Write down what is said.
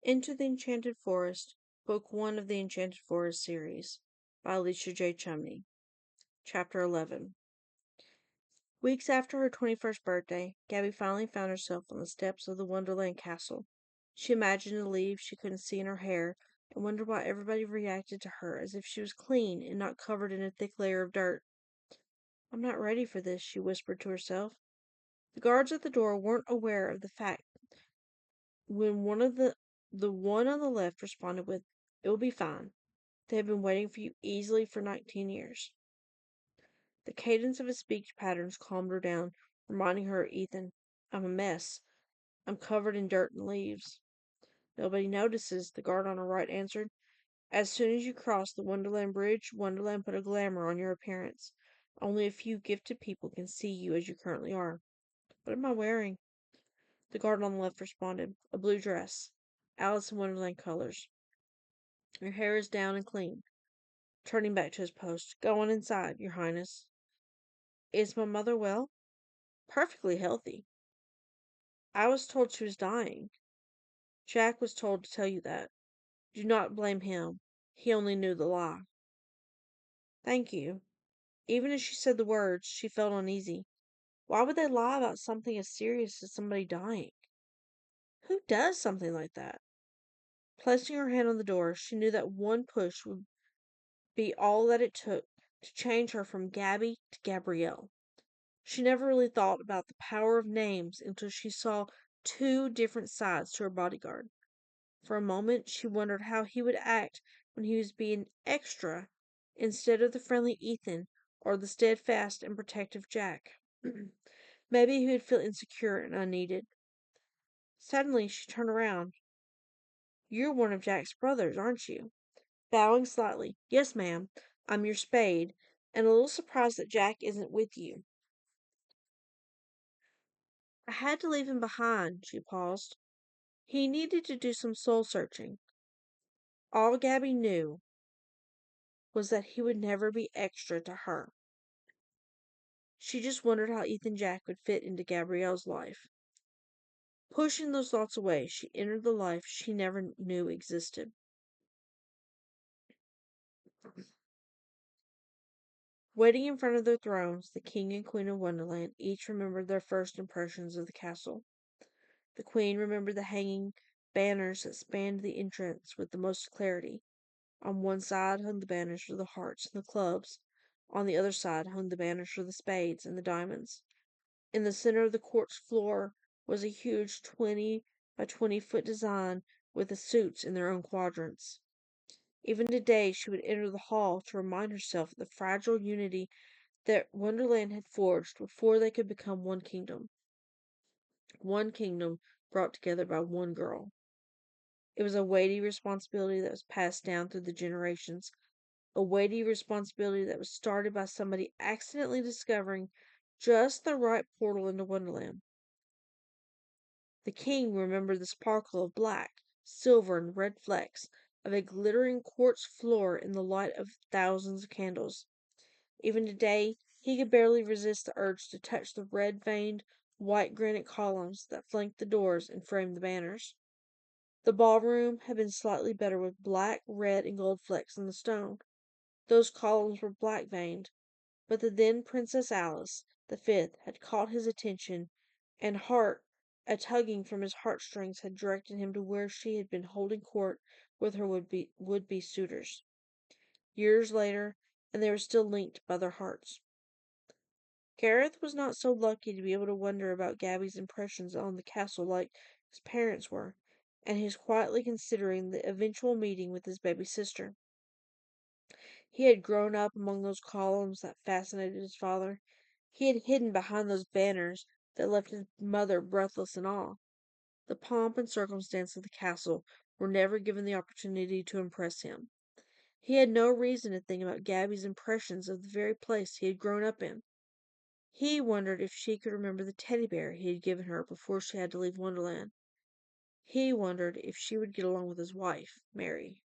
Into the Enchanted Forest, Book 1 of the Enchanted Forest series, by Alicia J. Chumney. Chapter 11. Weeks after her 21st birthday, Gabby finally found herself on the steps of the Wonderland Castle. She imagined the leaves she couldn't see in her hair, and wondered why everybody reacted to her as if she was clean and not covered in a thick layer of dirt. "I'm not ready for this," she whispered to herself. The guards at the door weren't aware of the fact when the one on the left responded with, "It will be fine. They have been waiting for you easily for 19 years. The cadence of his speech patterns calmed her down, reminding her of Ethan. "I'm a mess. I'm covered in dirt and leaves." "Nobody notices," the guard on her right answered. "As soon as you cross the Wonderland Bridge, Wonderland put a glamour on your appearance. Only a few gifted people can see you as you currently are." "What am I wearing?" The guard on the left responded. "A blue dress. Alice in Wonderland colors. Your hair is down and clean." Turning back to his post. "Go on inside, Your Highness." "Is my mother well?" "Perfectly healthy." "I was told she was dying." "Jack was told to tell you that. Do not blame him. He only knew the lie." "Thank you." Even as she said the words, she felt uneasy. Why would they lie about something as serious as somebody dying? Who does something like that? Placing her hand on the door, she knew that one push would be all that it took to change her from Gabby to Gabrielle. She never really thought about the power of names until she saw two different sides to her bodyguard. For a moment, she wondered how he would act when he was being extra instead of the friendly Ethan or the steadfast and protective Jack. Maybe he would feel insecure and unneeded. Suddenly, she turned around. "You're one of Jack's brothers, aren't you?" Bowing slightly. "Yes, ma'am. I'm your Spade, and a little surprised that Jack isn't with you." "I had to leave him behind." She paused. "He needed to do some soul searching." All Gabby knew was that he would never be extra to her. She just wondered how Ethan Jack would fit into Gabrielle's life. Pushing those thoughts away, she entered the life she never knew existed. Waiting in front of their thrones, the King and Queen of Wonderland each remembered their first impressions of the castle. The Queen remembered the hanging banners that spanned the entrance with the most clarity. On one side hung the banners for the hearts and the clubs. On the other side hung the banners for the spades and the diamonds. In the center of the court's floor was a huge 20 by 20-foot design with the suits in their own quadrants. Even today she would enter the hall to remind herself of the fragile unity that Wonderland had forged before they could become one kingdom. One kingdom brought together by one girl. It was a weighty responsibility that was passed down through the generations, a weighty responsibility that was started by somebody accidentally discovering just the right portal into Wonderland. The king remembered the sparkle of black, silver, and red flecks of a glittering quartz floor in the light of thousands of candles. Even today, he could barely resist the urge to touch the red-veined, white granite columns that flanked the doors and framed the banners. The ballroom had been slightly better with black, red, and gold flecks on the stone. Those columns were black-veined, but the then Princess Alice the Fifth had caught his attention, and a tugging from his heartstrings had directed him to where she had been holding court with her would-be suitors. Years later, and they were still linked by their hearts. Gareth was not so lucky to be able to wonder about Gabby's impressions on the castle like his parents were, and he was quietly considering the eventual meeting with his baby sister. He had grown up among those columns that fascinated his father. He had hidden behind those banners that left his mother breathless in awe. The pomp and circumstance of the castle were never given the opportunity to impress him. He had no reason to think about Gabby's impressions of the very place he had grown up in. He wondered if she could remember the teddy bear he had given her before she had to leave Wonderland. He wondered if she would get along with his wife, Mary.